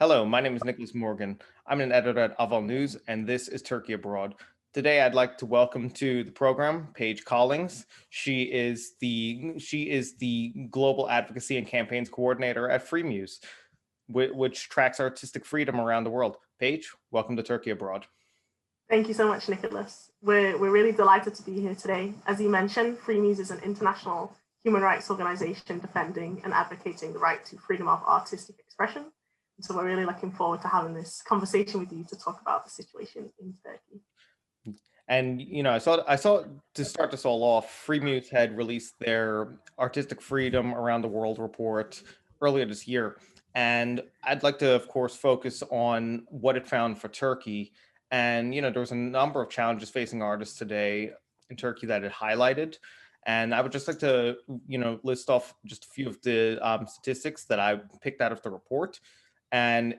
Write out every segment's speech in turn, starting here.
Hello, my name is Nicholas Morgan. I'm an editor at Ahval News, and this is Turkey Abroad. Today, I'd like to welcome to the program Paige Collings. She is the Global Advocacy and Campaigns Coordinator at Freemuse, which tracks artistic freedom around the world. Paige, welcome to Turkey Abroad. Thank you so much, Nicholas. We're really delighted to be here today. As you mentioned, Freemuse is an international human rights organization defending and advocating the right to freedom of artistic expression. And so we're really looking forward to having this conversation with you to talk about the situation in Turkey. And I saw to start this all off, Freemuse had released their Artistic Freedom Around the World report earlier this year, and I'd like to, of course, focus on what it found for Turkey. And there was a number of challenges facing artists today in Turkey that it highlighted, and I would just like to list off just a few of the statistics that I picked out of the report. And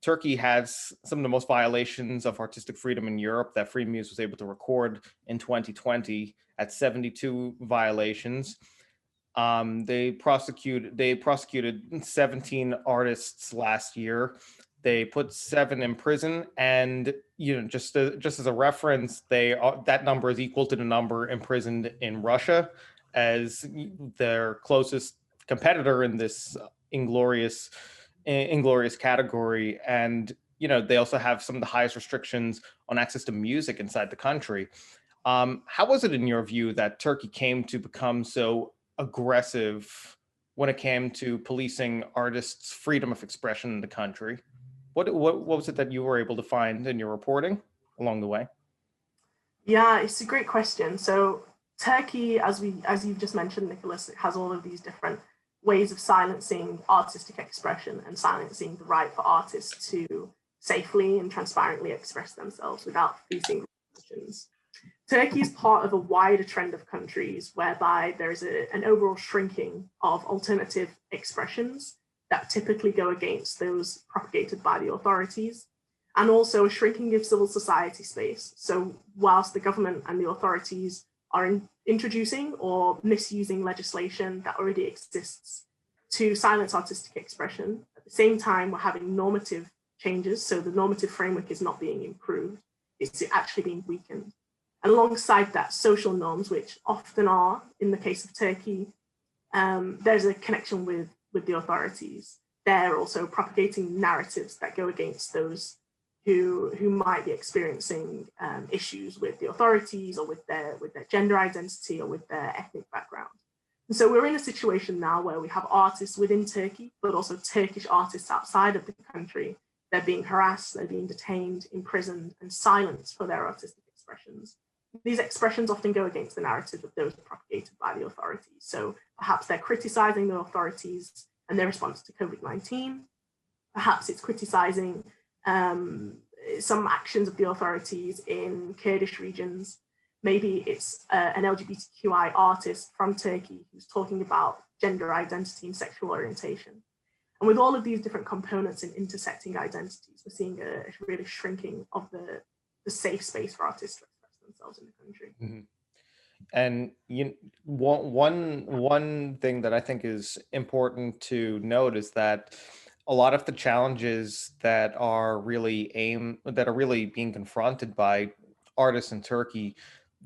Turkey has some of the most violations of artistic freedom in Europe that Freemuse was able to record in 2020 at 72 violations. They prosecuted 17 artists last year. They put 7 in prison, and just as a reference, that number is equal to the number imprisoned in Russia as their closest competitor in this inglorious category. And they also have some of the highest restrictions on access to music inside the country. How was it in your view that Turkey came to become so aggressive when it came to policing artists' freedom of expression in the country? What was it that you were able to find in your reporting along the way? Yeah, it's a great question. So Turkey, as you've just mentioned, Nicholas, it has all of these different ways of silencing artistic expression and silencing the right for artists to safely and transparently express themselves without facing restrictions. Turkey is part of a wider trend of countries whereby there is an overall shrinking of alternative expressions that typically go against those propagated by the authorities, and also a shrinking of civil society space. So whilst the government and the authorities are introducing or misusing legislation that already exists to silence artistic expression, at the same time, we're having normative changes. So the normative framework is not being improved, it's actually being weakened. And alongside that, social norms, which often are, in the case of Turkey, there's a connection with the authorities. They're also propagating narratives that go against those who might be experiencing issues with the authorities or with their gender identity or with their ethnic background. And so we're in a situation now where we have artists within Turkey, but also Turkish artists outside of the country. They're being harassed, they're being detained, imprisoned, and silenced for their artistic expressions. These expressions often go against the narrative of those propagated by the authorities. So perhaps they're criticizing the authorities and their response to COVID-19. Perhaps it's criticizing some actions of the authorities in Kurdish regions. Maybe it's an LGBTQI artist from Turkey who's talking about gender identity and sexual orientation. And with all of these different components and intersecting identities, we're seeing a really shrinking of the safe space for artists to express themselves in the country. Mm-hmm. And one thing that I think is important to note is that a lot of the challenges that are really being confronted by artists in Turkey,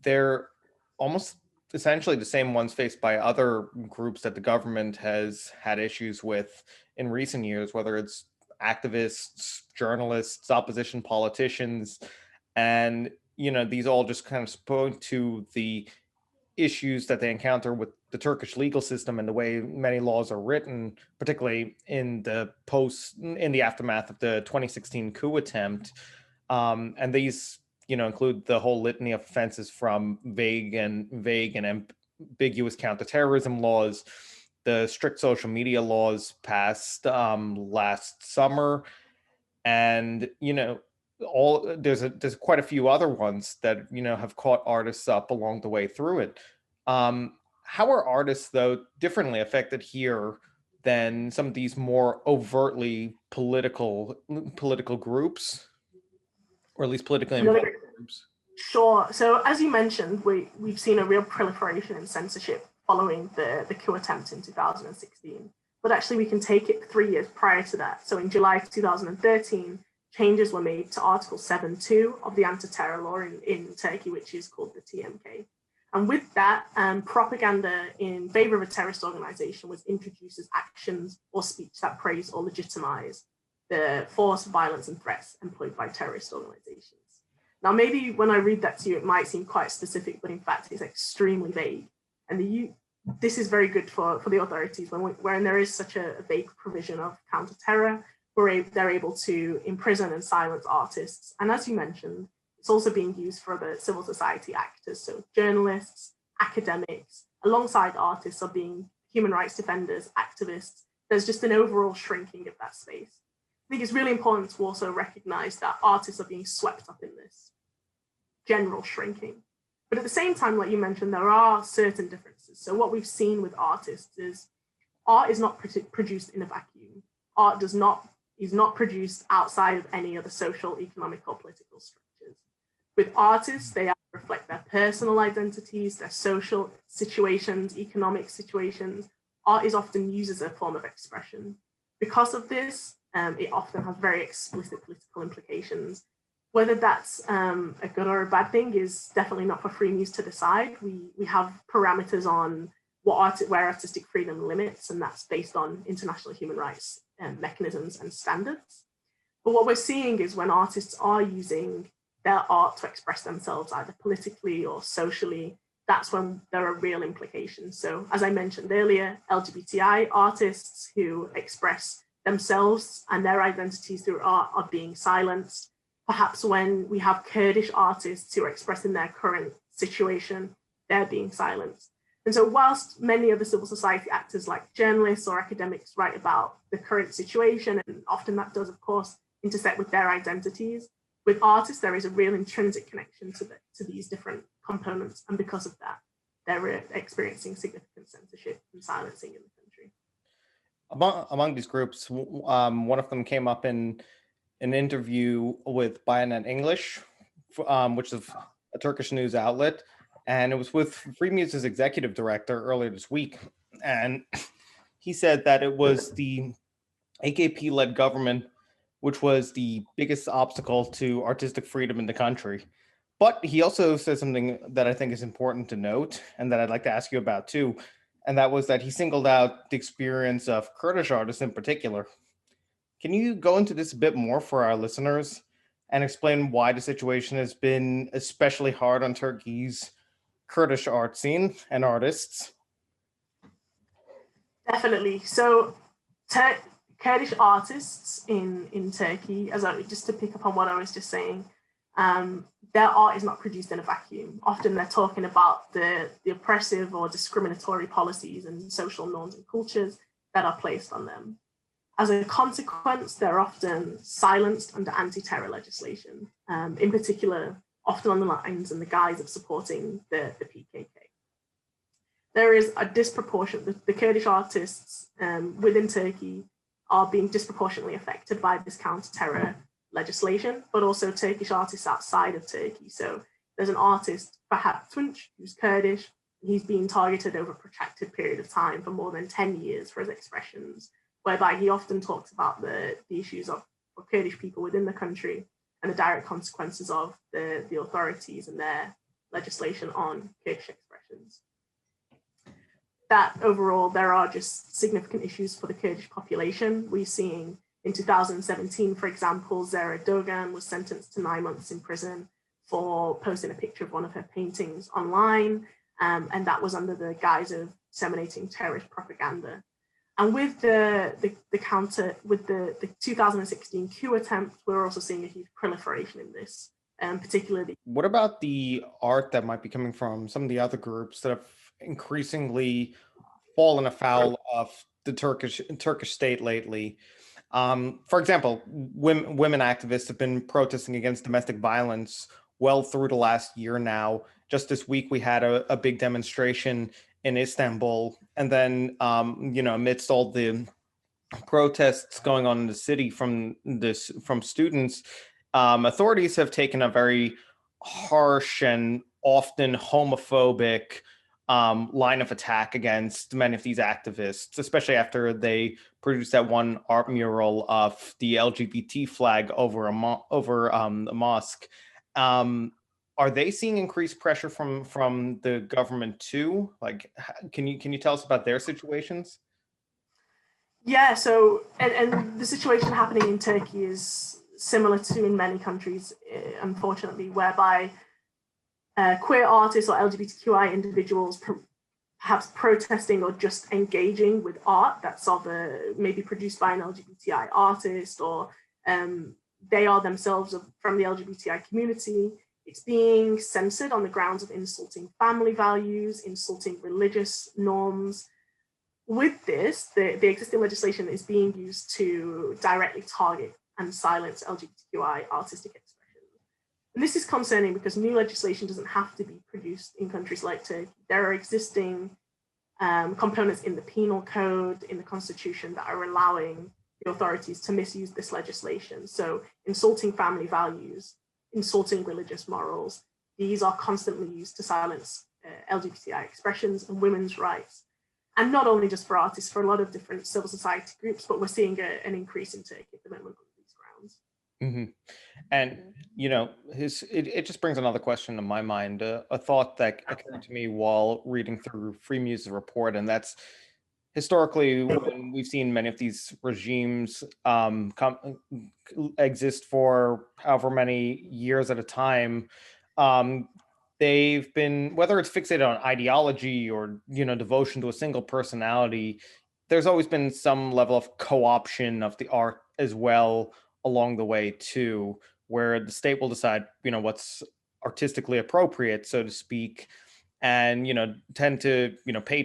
they're almost essentially the same ones faced by other groups that the government has had issues with in recent years, whether it's activists, journalists, opposition politicians, and these all just kind of point to the issues that they encounter with the Turkish legal system and the way many laws are written, particularly in the aftermath of the 2016 coup attempt. And these, include the whole litany of offenses from vague and ambiguous counterterrorism laws, the strict social media laws passed last summer, and there's quite a few other ones that have caught artists up along the way through it. How are artists, though, differently affected here than some of these more overtly political groups, or at least politically involved groups? Sure. So as you mentioned, we've seen a real proliferation in censorship following the coup attempt in 2016. but actually we can take it 3 years prior to that. So in July 2013, changes were made to Article 7.2 of the anti-terror law in Turkey, which is called the TMK. And with that, propaganda in favor of a terrorist organization was introduced as actions or speech that praise or legitimize the force, violence, and threats employed by terrorist organizations. Now, maybe when I read that to you, it might seem quite specific, but in fact, it's extremely vague. And this is very good for the authorities when there is such a vague provision of counter-terror, they're able to imprison and silence artists. And as you mentioned, it's also being used for the civil society actors. So journalists, academics, alongside artists are being human rights defenders, activists. There's just an overall shrinking of that space. I think it's really important to also recognize that artists are being swept up in this general shrinking. But at the same time, like you mentioned, there are certain differences. So what we've seen with artists is art is not produced in a vacuum. Art is not produced outside of any other social, economic, or political structures. With artists, they reflect their personal identities, their social situations, economic situations. Art is often used as a form of expression. Because of this, it often has very explicit political implications. Whether that's a good or a bad thing is definitely not for Freemuse to decide. We have parameters on where artistic freedom limits, and that's based on international human rights mechanisms and standards. But what we're seeing is when artists are using their art to express themselves either politically or socially, that's when there are real implications. So as I mentioned earlier, LGBTI artists who express themselves and their identities through art are being silenced. Perhaps when we have Kurdish artists who are expressing their current situation, they're being silenced. And so whilst many of the civil society actors like journalists or academics write about the current situation, and often that does, of course, intersect with their identities, with artists, there is a real intrinsic connection to these different components. And because of that, they're experiencing significant censorship and silencing in the country. Among these groups, one of them came up in an interview with Bayanet English, which is a Turkish news outlet. And it was with Freemuse's executive director earlier this week. And he said that it was the AKP-led government which was the biggest obstacle to artistic freedom in the country. But he also said something that I think is important to note and that I'd like to ask you about too. And that was that he singled out the experience of Kurdish artists in particular. Can you go into this a bit more for our listeners and explain why the situation has been especially hard on Turkey's Kurdish art scene and artists? Definitely. So Kurdish artists in Turkey, just to pick up on what I was just saying, their art is not produced in a vacuum. Often they're talking about the oppressive or discriminatory policies and social norms and cultures that are placed on them. As a consequence, they're often silenced under anti-terror legislation, in particular, often on the lines and the guise of supporting the PKK. There is a disproportionate, the Kurdish artists within Turkey are being disproportionately affected by this counter-terror legislation, but also Turkish artists outside of Turkey. So there's an artist, Ferhat Tunç, who's Kurdish. He's been targeted over a protracted period of time for more than 10 years for his expressions, whereby he often talks about the issues of Kurdish people within the country and the direct consequences of the authorities and their legislation on Kurdish expressions. That overall, there are just significant issues for the Kurdish population. We're seeing in 2017, for example, Recep Erdogan was sentenced to 9 months in prison for posting a picture of one of her paintings online, and that was under the guise of disseminating terrorist propaganda. And with the 2016 coup attempt, we're also seeing a huge proliferation in this, particularly. What about the art that might be coming from some of the other groups that have increasingly fallen afoul of the Turkish state lately? For example, women activists have been protesting against domestic violence well through the last year now. Just this week, we had a big demonstration in Istanbul, and then amidst all the protests going on in the city from students, authorities have taken a very harsh and often homophobic line of attack against many of these activists, especially after they produced that one art mural of the LGBT flag over a mosque. Are they seeing increased pressure from the government too? Like, can you tell us about their situations? Yeah, so and the situation happening in Turkey is similar to in many countries, unfortunately, whereby queer artists or LGBTQI individuals perhaps protesting or just engaging with art that's of maybe produced by an LGBTI artist, or they are themselves from the LGBTI community. It's being censored on the grounds of insulting family values, insulting religious norms. With this, the existing legislation is being used to directly target and silence LGBTQI artistic expression. And this is concerning because new legislation doesn't have to be produced in countries like Turkey. There are existing components in the penal code, in the constitution, that are allowing the authorities to misuse this legislation. So insulting family values, insulting religious morals, these are constantly used to silence LGBTI expressions and women's rights. And not only just for artists, for a lot of different civil society groups, but we're seeing an increase in Turkey at the moment on these grounds. Mm-hmm. And it just brings another question to my mind, a thought that occurred to me while reading through Freemuse's report, and that's historically when we've seen many of these regimes exist for however many years at a time. They've been, whether it's fixated on ideology or devotion to a single personality, there's always been some level of co-option of the art as well along the way too, where the state will decide what's artistically appropriate, so to speak, and tend to pay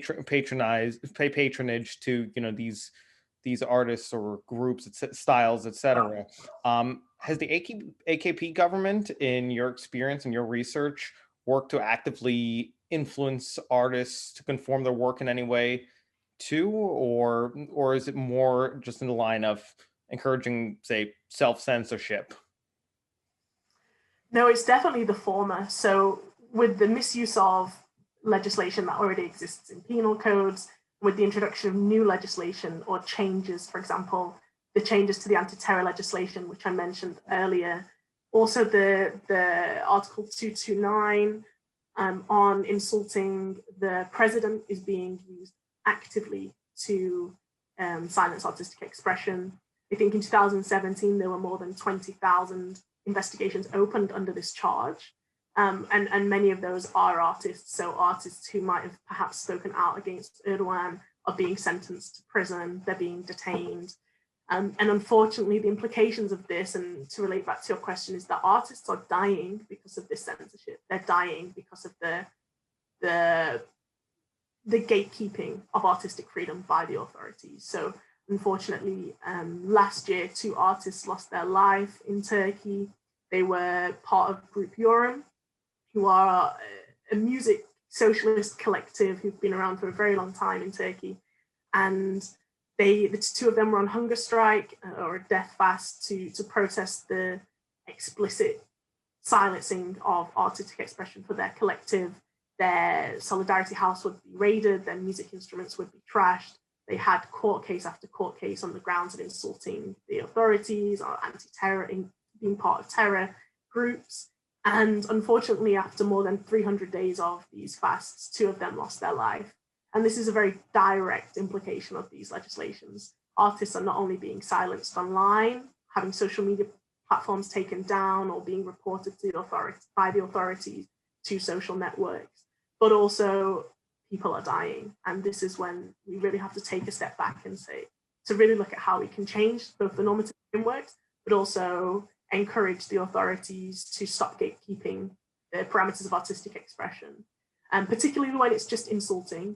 patronage to these artists or groups, styles, etc. Has the AKP government, in your experience and your research, worked to actively influence artists to conform their work in any way too, or is it more just in the line of encouraging, say, self-censorship? No, it's definitely the former. So with the misuse of legislation that already exists in penal codes, with the introduction of new legislation or changes, for example, the changes to the anti-terror legislation, which I mentioned earlier, also the Article 229 on insulting the president is being used actively to silence artistic expression. I think in 2017, there were more than 20,000 investigations opened under this charge. And many of those are artists. So artists who might have perhaps spoken out against Erdogan are being sentenced to prison, they're being detained. And unfortunately, the implications of this, and to relate back to your question, is that artists are dying because of this censorship. They're dying because of the gatekeeping of artistic freedom by the authorities. So unfortunately, last year, 2 artists lost their life in Turkey. They were part of Group Yorum, who are a music socialist collective who've been around for a very long time in Turkey. And the 2 of them were on hunger strike or a death fast to protest the explicit silencing of artistic expression for their collective. Their Solidarity House would be raided, their music instruments would be trashed. They had court case after court case on the grounds of insulting the authorities or anti-terror, being part of terror groups. And unfortunately, after more than 300 days of these fasts, 2 of them lost their life. And this is a very direct implication of these legislations. Artists are not only being silenced online, having social media platforms taken down or being reported to by the authorities to social networks, but also people are dying. And this is when we really have to take a step back and say, to really look at how we can change both the normative frameworks, but also encourage the authorities to stop gatekeeping the parameters of artistic expression. And particularly when it's just insulting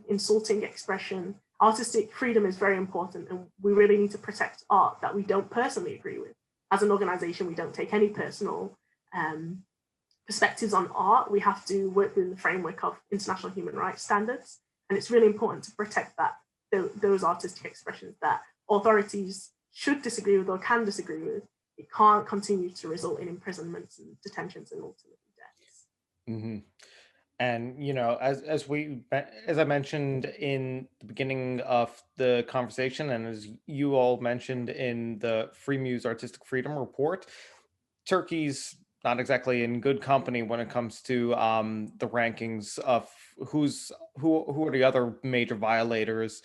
expression. Artistic freedom is very important, and we really need to protect art that we don't personally agree with. As an organization, we don't take any personal perspectives on art. We have to work within the framework of international human rights standards. And it's really important to protect those artistic expressions that authorities should disagree with or can disagree with. It can't continue to result in imprisonments and detentions and ultimately deaths. Mm-hmm. And as I mentioned in the beginning of the conversation, and as you all mentioned in the Freemuse Artistic Freedom Report, Turkey's not exactly in good company when it comes to the rankings of who are the other major violators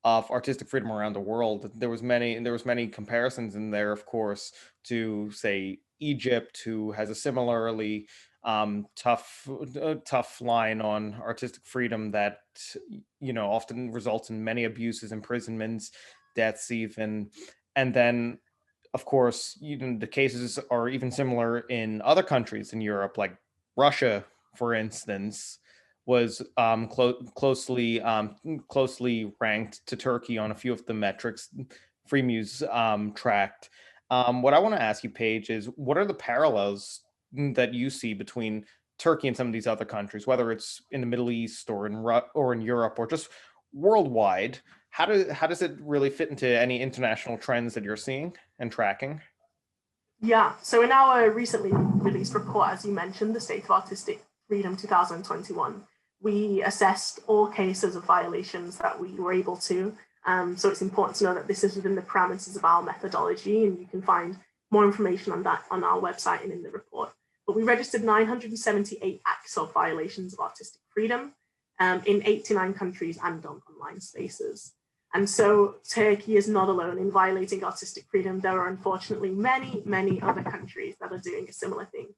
of artistic freedom around the world. There was many comparisons in there, of course, to say Egypt, who has a similarly tough line on artistic freedom that often results in many abuses, imprisonments, deaths, even. And then, of course, even the cases are even similar in other countries in Europe, like Russia, for instance, was closely ranked to Turkey on a few of the metrics Freemuse tracked. What I want to ask you, Paige, is what are the parallels that you see between Turkey and some of these other countries, whether it's in the Middle East or in Europe or just worldwide? How does it really fit into any international trends that you're seeing and tracking? Yeah, so in our recently released report, as you mentioned, the State of Artistic Freedom 2021, we assessed all cases of violations that we were able to. So it's important to know that this is within the parameters of our methodology, and you can find more information on that on our website and in the report. But we registered 978 acts of violations of artistic freedom in 89 countries and on online spaces. And so Turkey is not alone in violating artistic freedom. There are unfortunately many, many other countries that are doing a similar thing.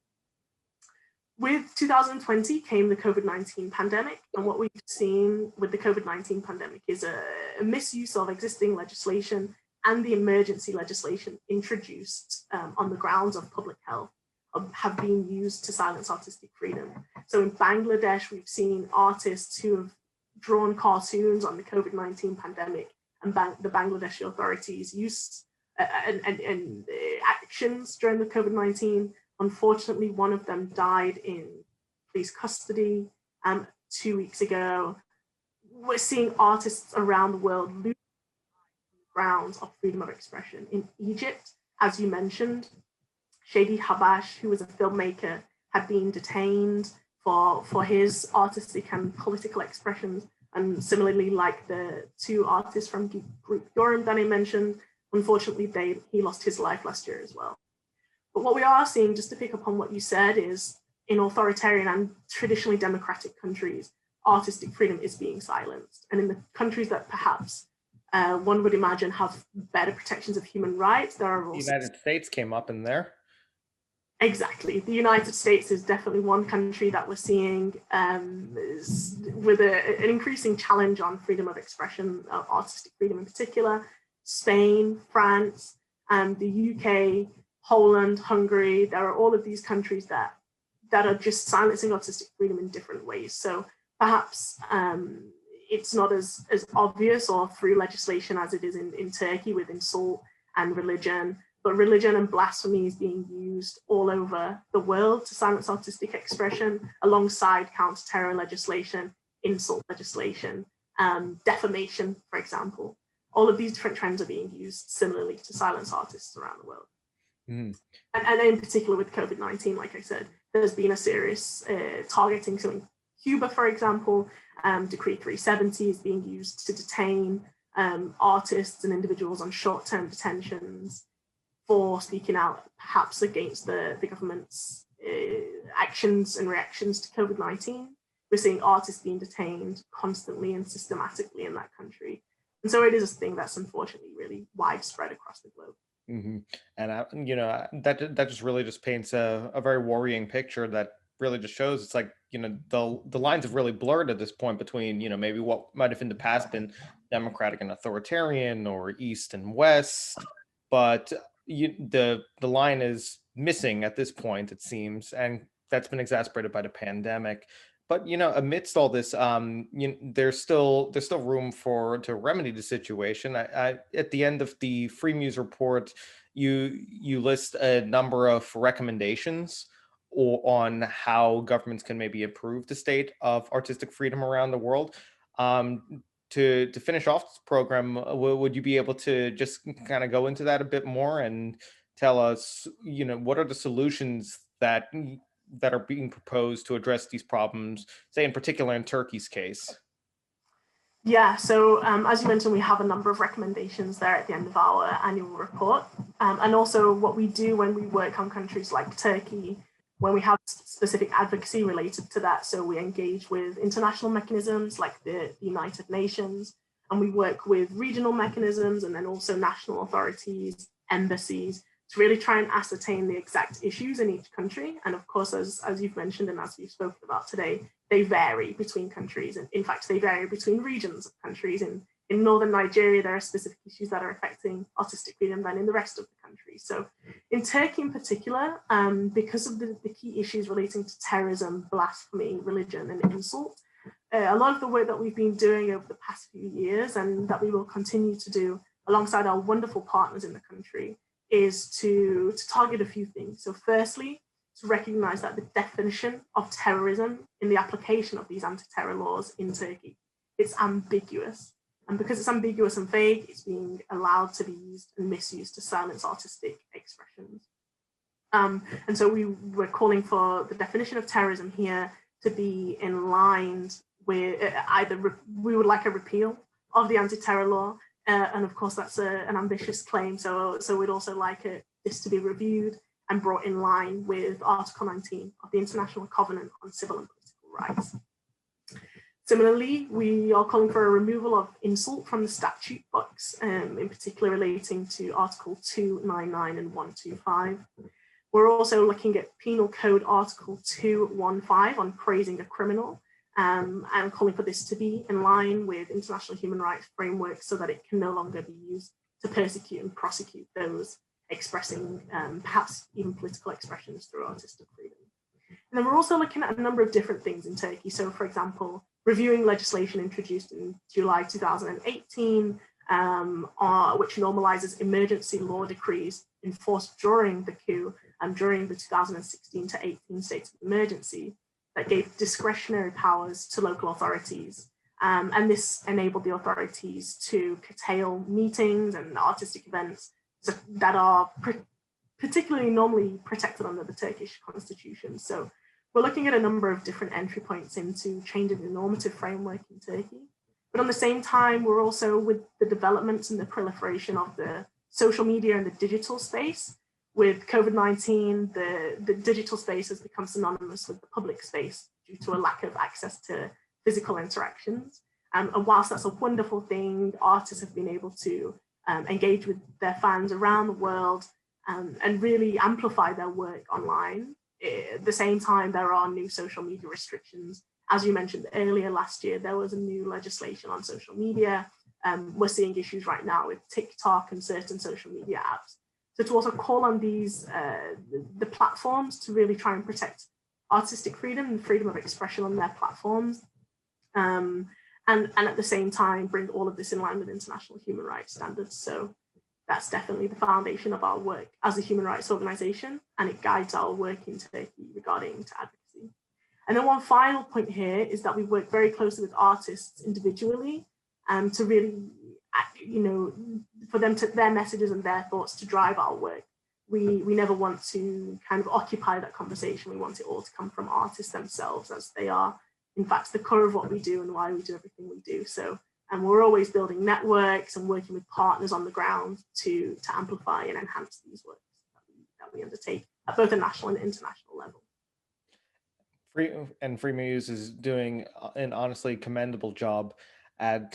With 2020 came the COVID-19 pandemic. And what we've seen with the COVID-19 pandemic is a misuse of existing legislation and the emergency legislation introduced on the grounds of public health have been used to silence artistic freedom. So in Bangladesh, we've seen artists who have drawn cartoons on the COVID-19 pandemic, and the Bangladeshi authorities used and actions during the COVID-19. Unfortunately, one of them died in police custody 2 weeks ago. We're seeing artists around the world lose grounds of freedom of expression. In Egypt, as you mentioned, Shadi Habash, who was a filmmaker, had been detained for his artistic and political expressions. And similarly, like the two artists from Group Yoram that I mentioned, unfortunately, he lost his life last year as well. But what we are seeing, just to pick up on what you said, is in authoritarian and traditionally democratic countries, artistic freedom is being silenced. And in the countries that perhaps one would imagine have better protections of human rights, there are also... The United States came up in there. Exactly. The United States is definitely one country that we're seeing with an increasing challenge on freedom of expression, artistic freedom in particular. Spain, France, the UK, Poland, Hungary, there are all of these countries that are just silencing artistic freedom in different ways. So perhaps it's not as obvious or through legislation as it is in Turkey with insult and religion. But religion and blasphemy is being used all over the world to silence artistic expression, alongside counter-terror legislation, insult legislation, defamation, for example. All of these different trends are being used similarly to silence artists around the world. Mm. And in particular with COVID-19, like I said, there's been a serious targeting. So in Cuba, for example, Decree 370 is being used to detain artists and individuals on short-term detentions for speaking out perhaps against the government's actions and reactions to COVID-19. We're seeing artists being detained constantly and systematically in that country. And so it is a thing that's unfortunately really widespread across the globe. Mm-hmm. And that just really just paints a very worrying picture that really just shows it's like, the lines have really blurred at this point between, maybe what might have in the past been democratic and authoritarian or East and West. But the line is missing at this point, it seems, and that's been exacerbated by the pandemic. But amidst all this, there's still room to remedy the situation. At the end of the Freemuse report, you list a number of recommendations on how governments can maybe improve the state of artistic freedom around the world. To finish off this program, would you be able to just kind of go into that a bit more and tell us, what are the solutions that that are being proposed to address these problems, say in particular in Turkey's case? Yeah, so as you mentioned, we have a number of recommendations there at the end of our annual report. And also what we do when we work on countries like Turkey, when we have specific advocacy related to that. So we engage with international mechanisms like the United Nations, and we work with regional mechanisms and then also national authorities, embassies, to really try and ascertain the exact issues in each country. And of course, as you've mentioned and as we've spoken about today, they vary between countries. And in fact, they vary between regions of countries. In northern Nigeria, there are specific issues that are affecting artistic freedom than in the rest of the country. So in Turkey in particular, because of the key issues relating to terrorism, blasphemy, religion, and insult, a lot of the work that we've been doing over the past few years and that we will continue to do alongside our wonderful partners in the country is to target a few things. So firstly, to recognize that the definition of terrorism in the application of these anti-terror laws in Turkey, it's ambiguous. And because it's ambiguous and vague, it's being allowed to be used and misused to silence artistic expressions. And so we're calling for the definition of terrorism here to be in line with we would like a repeal of the anti-terror law. And of course, that's an ambitious claim. So we'd also like this to be reviewed and brought in line with Article 19 of the International Covenant on Civil and Political Rights. Similarly, we are calling for a removal of insult from the statute books, in particular relating to Article 299 and 125. We're also looking at Penal Code Article 215 on praising a criminal, and calling for this to be in line with international human rights framework so that it can no longer be used to persecute and prosecute those expressing perhaps even political expressions through artistic freedom. And then we're also looking at a number of different things in Turkey. So for example, reviewing legislation introduced in July 2018, which normalizes emergency law decrees enforced during the coup and during the 2016 to 18 states of emergency, that gave discretionary powers to local authorities. And this enabled the authorities to curtail meetings and artistic events that are particularly normally protected under the Turkish constitution. So we're looking at a number of different entry points into changing the normative framework in Turkey. But on the same time, we're also, with the developments and the proliferation of the social media and the digital space, with COVID-19, the digital space has become synonymous with the public space due to a lack of access to physical interactions. And whilst that's a wonderful thing, artists have been able to engage with their fans around the world and really amplify their work online. At the same time, there are new social media restrictions. As you mentioned earlier, last year, there was a new legislation on social media. We're seeing issues right now with TikTok and certain social media apps. So to also call on these, the platforms to really try and protect artistic freedom and freedom of expression on their platforms. And at the same time, bring all of this in line with international human rights standards. So that's definitely the foundation of our work as a human rights organization, and it guides our work in Turkey regarding advocacy. And then one final point here is that we work very closely with artists individually to really, for them to their messages and their thoughts to drive our work. We never want to kind of occupy that conversation. We want it all to come from artists themselves, as they are, in fact, the core of what we do and why we do everything we do. So, and we're always building networks and working with partners on the ground to amplify and enhance these works that we undertake at both a national and international level. Freemuse is doing an honestly commendable job at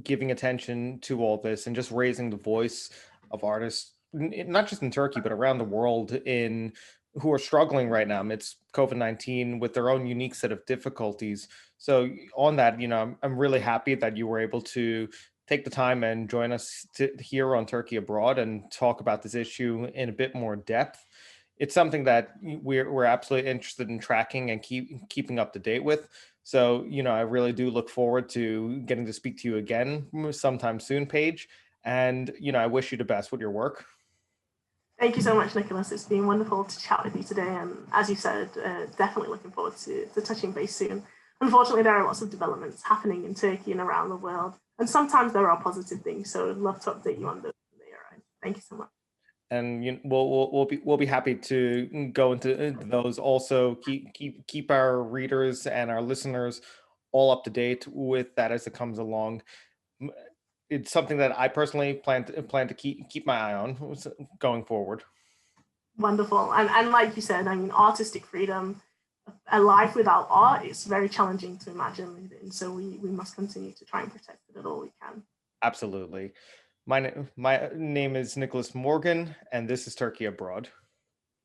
giving attention to all this and just raising the voice of artists, not just in Turkey, but around the world, who are struggling right now amidst COVID-19 with their own unique set of difficulties. So on that, I'm really happy that you were able to take the time and join us here on Turkey Abroad and talk about this issue in a bit more depth. It's something that we're absolutely interested in tracking and keeping up to date with. So, I really do look forward to getting to speak to you again sometime soon, Paige. And, I wish you the best with your work. Thank you so much, Nicholas. It's been wonderful to chat with you today. And as you said, definitely looking forward to touching base soon. Unfortunately, there are lots of developments happening in Turkey and around the world. And sometimes there are positive things. So I'd love to update you on those when they arrive. Thank you so much. and we'll be happy to go into those. Also, keep our readers and our listeners all up to date with that as it comes along. It's something that I personally plan to keep my eye on going forward. Wonderful. And like you said, I mean, artistic freedom, a life without art, is very challenging to imagine living. So we must continue to try and protect it at all we can. Absolutely. My name is Nicholas Morgan, and this is Turkey Abroad.